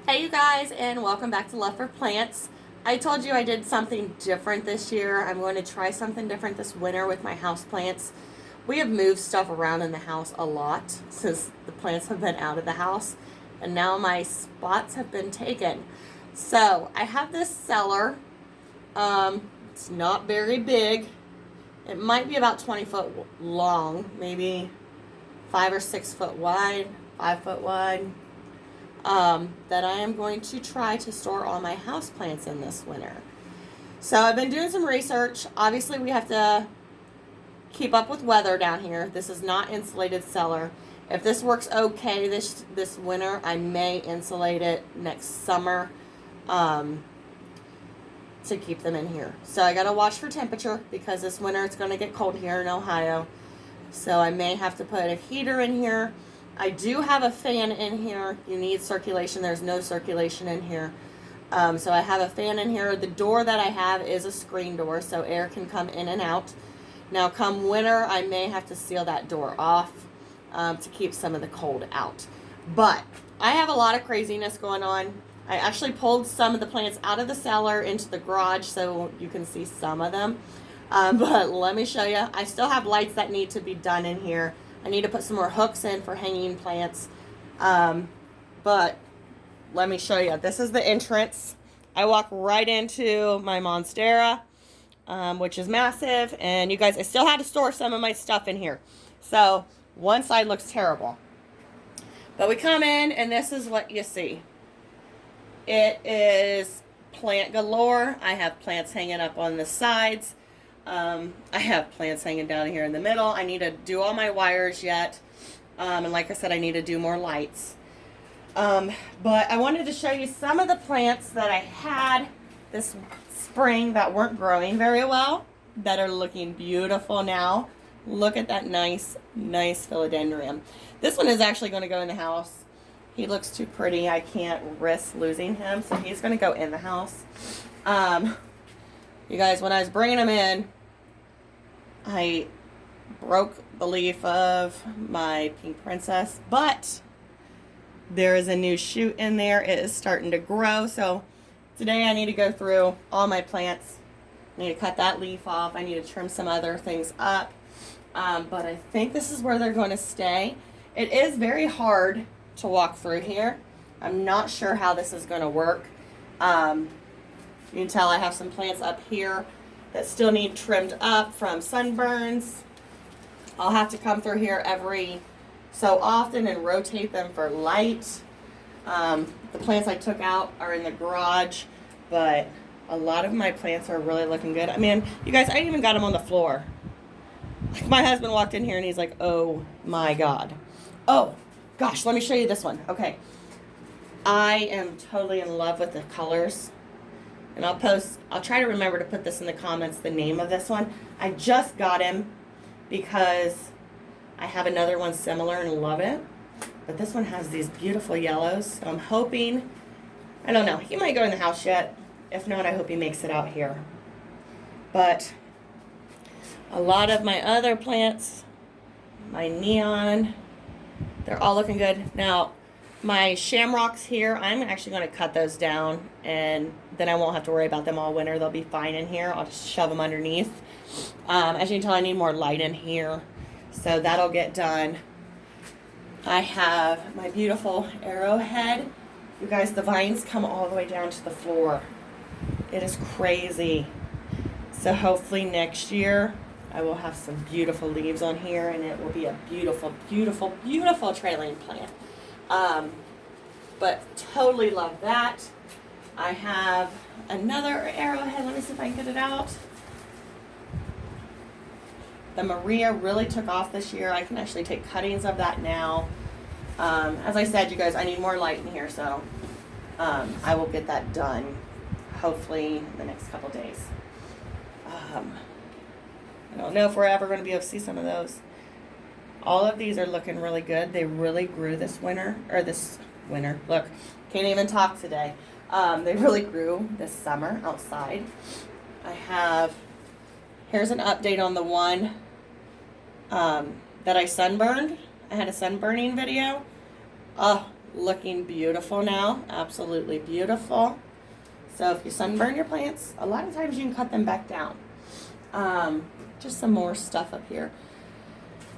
Hey you guys, and welcome back to Love for Plants. I told you I did something different this year. I'm going to try something different this winter with my house plants. We have moved stuff around in the house a lot since the plants have been out of the house, and now my spots have been taken. So I have this cellar. It's not very big. It might be about 20 foot long, maybe 5 or 6 foot wide, 5 foot wide. That I am going to try to store all my house plants in this winter. So I've been doing some research. Obviously, we have to keep up with weather down here. This is not insulated cellar. If this works okay this winter, I may insulate it next summer to keep them in here. So I got to watch for temperature because this winter it's going to get cold here in Ohio. So I may have to put a heater in here. I do have a fan in here. You need circulation. There's no circulation in here. So I have a fan in here. The door that I have is a screen door, so air can come in and out. Now, come winter, I may have to seal that door off to keep some of the cold out. But I have a lot of craziness going on. I actually pulled some of the plants out of the cellar into the garage so you can see some of them. But let me show you. I still have lights that need to be done in here. I need to put some more hooks in for hanging plants. But let me show you. This is the entrance. I walk right into my Monstera, which is massive. And you guys, I still had to store some of my stuff in here. So one side looks terrible. But we come in and this is what you see. It is plant galore. I have plants hanging up on the sides. I have plants hanging down here in the middle. I need to do all my wires yet. And like I said, I need to do more lights. But I wanted to show you some of the plants that I had this spring that weren't growing very well, that are looking beautiful now. Look at that nice philodendron. This one is actually going to go in the house. He looks too pretty. I can't risk losing him, so he's going to go in the house. You guys, when I was bringing him in, I broke the leaf of my pink princess, but there is a new shoot in there. It is starting to grow, so today I need to go through all my plants. I need to cut that leaf off. I need to trim some other things up, but I think this is where they're going to stay. It is very hard to walk through here. I'm not sure how this is going to work. You can tell I have some plants up here that still need trimmed up from sunburns. I'll have to come through here every so often and rotate them for light. The plants I took out are in the garage, but a lot of my plants are really looking good. I mean, you guys, I even got them on the floor. My husband walked in here and he's like, oh my God. Oh gosh, let me show you this one. Okay. I am totally in love with the colors. And I'll try to remember to put this in the comments, the name of this one. I just got him because I have another one similar and love it. But this one has these beautiful yellows. So I'm hoping, I don't know, he might go in the house yet. If not, I hope he makes it out here. But a lot of my other plants, my neon, they're all looking good. Now, my shamrocks here, I'm actually going to cut those down, and then I won't have to worry about them all winter. They'll be fine in here. I'll just shove them underneath. As you can tell, I need more light in here, so that'll get done. I have my beautiful arrowhead. You guys, the vines come all the way down to the floor. It is crazy. So hopefully next year I will have some beautiful leaves on here, and it will be a beautiful, beautiful, beautiful trailing plant. But totally love that. I have another arrowhead. Let me see if I can get it out. The Maria really took off this year. I can actually take cuttings of that now. As I said, you guys, I need more light in here, so I will get that done hopefully in the next couple days. I don't know if we're ever going to be able to see some of those. All of these are looking really good. They really grew this winter. Look, can't even talk today. They really grew this summer outside. Here's an update on the one that I sunburned. I had a sunburning video. Oh, looking beautiful now. Absolutely beautiful. So if you sunburn your plants, a lot of times you can cut them back down. Just some more stuff up here.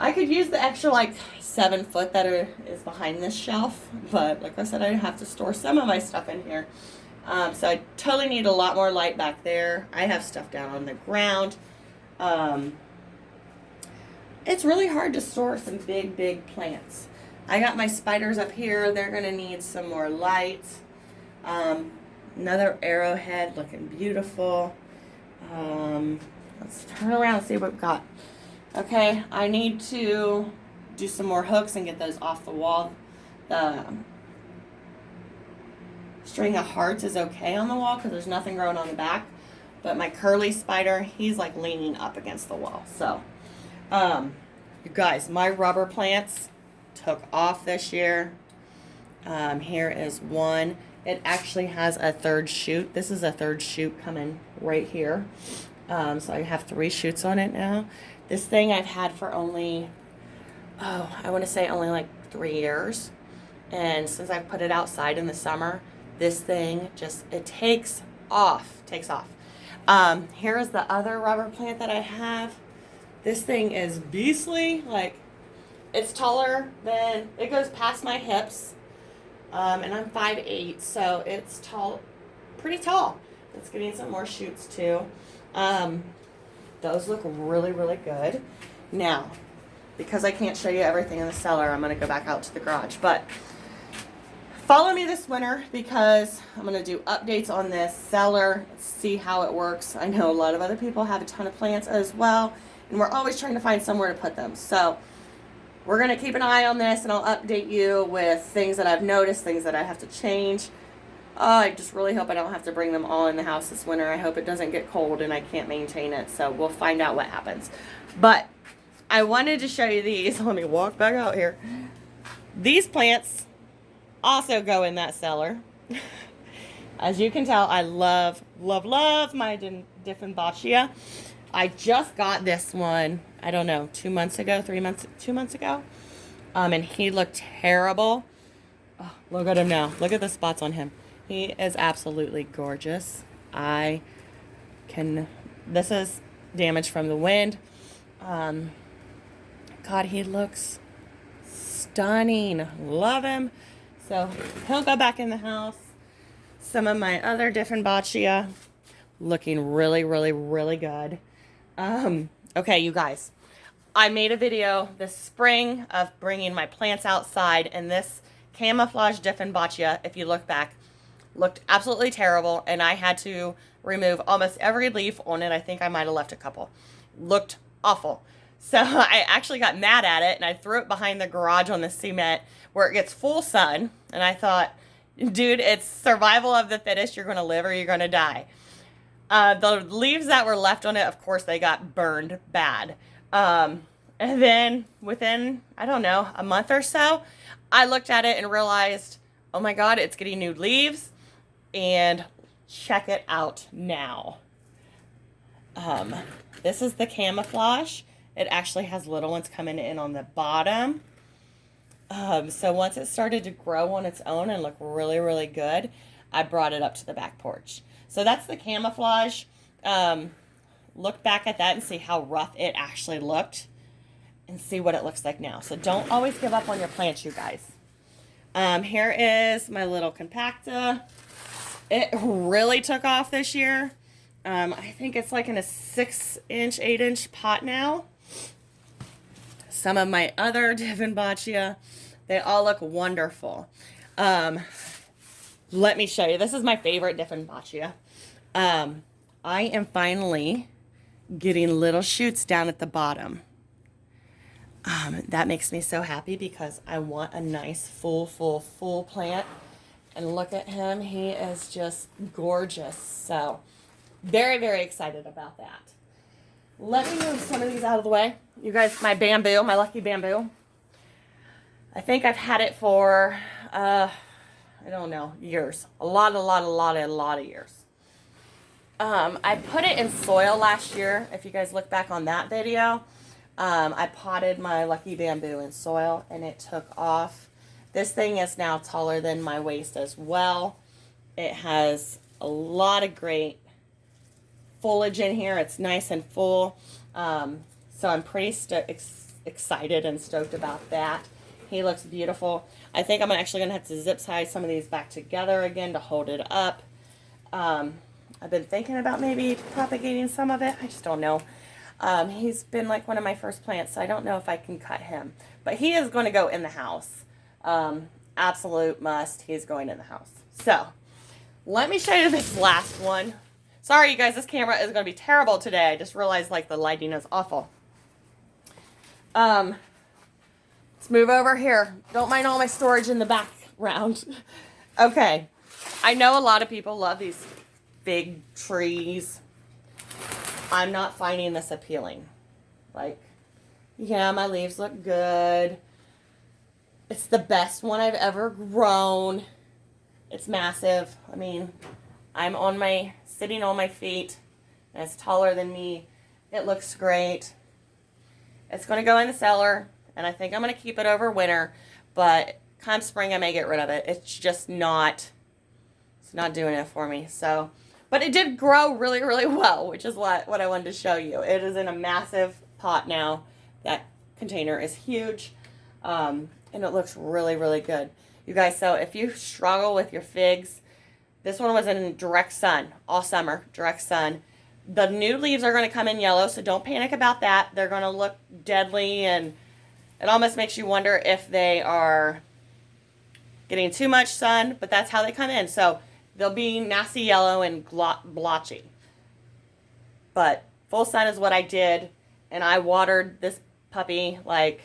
I could use the extra like 7 foot that is behind this shelf, but like I said, I have to store some of my stuff in here. So I totally need a lot more light back there. I have stuff down on the ground. It's really hard to store some big plants. I got my spiders up here. They're gonna need some more light. Another arrowhead looking beautiful. Let's turn around and see what we've got. Okay, I need to do some more hooks and get those off the wall. The string of hearts is okay on the wall because there's nothing growing on the back. But my curly spider, he's like leaning up against the wall. So, you guys, my rubber plants took off this year. Here is one. It actually has a 3rd shoot. This is a 3rd shoot coming right here. So I have 3 shoots on it now. This thing I've had for only, I want to say only like 3 years. And since I put it outside in the summer, this thing just, it takes off. Here is the other rubber plant that I have. This thing is beastly. Like, it's taller than, it goes past my hips. And I'm 5'8", so it's tall, pretty tall. It's getting some more shoots too. Those look really good. Now, because I can't show you everything in the cellar, I'm going to go back out to the garage. But follow me this winter because I'm going to do updates on this cellar, see how it works. I know a lot of other people have a ton of plants as well, and we're always trying to find somewhere to put them. So we're going to keep an eye on this, and I'll update you with things that I've noticed, things that I have to change. I just really hope I don't have to bring them all in the house this winter. I hope it doesn't get cold and I can't maintain it. So we'll find out what happens. But I wanted to show you these. Let me walk back out here. These plants also go in that cellar. As you can tell, I love my Diffenbachia. I just got this one, I don't know, 2 months ago. And he looked terrible. Oh, look at him now. Look at the spots on him. He is absolutely gorgeous. This is damage from the wind. God, he looks stunning. Love him. So he'll go back in the house. Some of my other Diffenbachia looking really good. Okay, you guys. I made a video this spring of bringing my plants outside, and this camouflage Diffenbachia, if you look back, looked absolutely terrible, and I had to remove almost every leaf on it. I think I might have left a couple. Looked awful. So I actually got mad at it, and I threw it behind the garage on the cement where it gets full sun, and I thought, dude, it's survival of the fittest. You're going to live or you're going to die. The leaves that were left on it, of course, they got burned bad. And then within, I don't know, a month or so, I looked at it and realized, oh my God, it's getting new leaves. And check it out now. This is the camouflage. It actually has little ones coming in on the bottom. So once it started to grow on its own and look really good, I brought it up to the back porch. So that's the camouflage. Look back at that and see how rough it actually looked and see what it looks like now. So don't always give up on your plants, you guys. Here is my little compacta. It really took off this year. I think it's like in a 6-inch, 8-inch pot now. Some of my other Diffenbachia, they all look wonderful. Let me show you. This is my favorite Diffenbachia. I am finally getting little shoots down at the bottom. That makes me so happy because I want a nice full plant. And look at him. He is just gorgeous. So very excited about that. Let me move some of these out of the way. You guys, my bamboo, my lucky bamboo. I think I've had it for, I don't know, years. A lot of years. I put it in soil last year. If you guys look back on that video, I potted my lucky bamboo in soil and it took off. This thing is now taller than my waist as well. It has a lot of great foliage in here. It's nice and full. So I'm pretty excited and stoked about that. He looks beautiful. I think I'm actually going to have to zip tie some of these back together again to hold it up. I've been thinking about maybe propagating some of it. I just don't know. He's been like one of my first plants, so I don't know if I can cut him. But he is going to go in the house. Absolute must. He's going in the house. So, let me show you this last one. Sorry, you guys, this camera is going to be terrible today. I just realized, like, the lighting is awful. Let's move over here. Don't mind all my storage in the background. Okay. I know a lot of people love these big trees. I'm not finding this appealing. Like, yeah, my leaves look good. It's the best one I've ever grown. It's massive. I mean, I'm sitting on my feet, and it's taller than me. It looks great. It's going to go in the cellar, and I think I'm going to keep it over winter, but come spring I may get rid of it. It's just not, it's not doing it for me. So, but it did grow really, really well, which is what I wanted to show you. It is in a massive pot now. That container is huge, and it looks really, really good. You guys, so if you struggle with your figs, this one was in direct sun all summer, direct sun. The new leaves are going to come in yellow, so don't panic about that. They're going to look deadly, and it almost makes you wonder if they are getting too much sun, but that's how they come in. So they'll be nasty yellow and blotchy. But full sun is what I did, and I watered this puppy like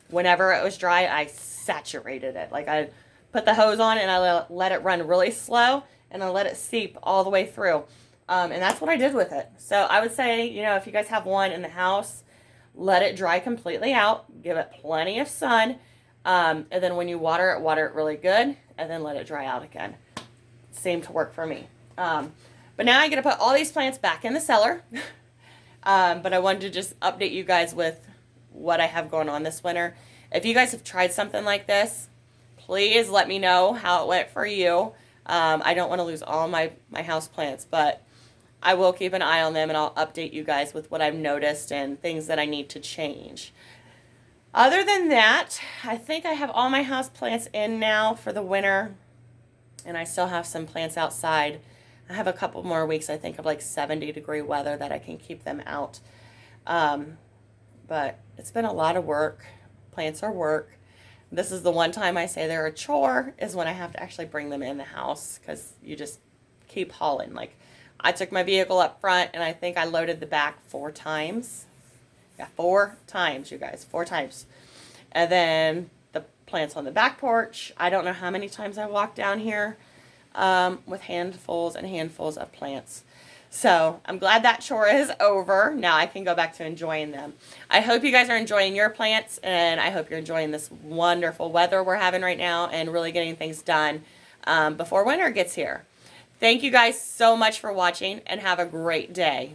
whenever it was dry. I saturated it. Like, I put the hose on and I let it run really slow, and I let it seep all the way through. And that's what I did with it. So I would say, you know, if you guys have one in the house, let it dry completely out. Give it plenty of sun. And then when you water it really good, and then let it dry out again. Seemed to work for me. But now I get to put all these plants back in the cellar. But I wanted to just update you guys with what I have going on this winter. If you guys have tried something like this, please let me know how it went for you. I don't want to lose all my house plants, but I will keep an eye on them, and I'll update you guys with what I've noticed and things that I need to change. Other than that, I think I have all my house plants in now for the winter, and I still have some plants outside. I have a couple more weeks, I think, of like 70-degree weather that I can keep them out. But it's been a lot of work. Plants are work. This is the one time I say they're a chore, is when I have to actually bring them in the house, because you just keep hauling. Like, I took my vehicle up front, and I think I loaded the back 4 times. Yeah, 4 times, you guys, 4 times. And then the plants on the back porch. I don't know how many times I walked down here with handfuls and handfuls of plants. So I'm glad that chore is over. Now I can go back to enjoying them. I hope you guys are enjoying your plants, and I hope you're enjoying this wonderful weather we're having right now and really getting things done before winter gets here. Thank you guys so much for watching, and have a great day.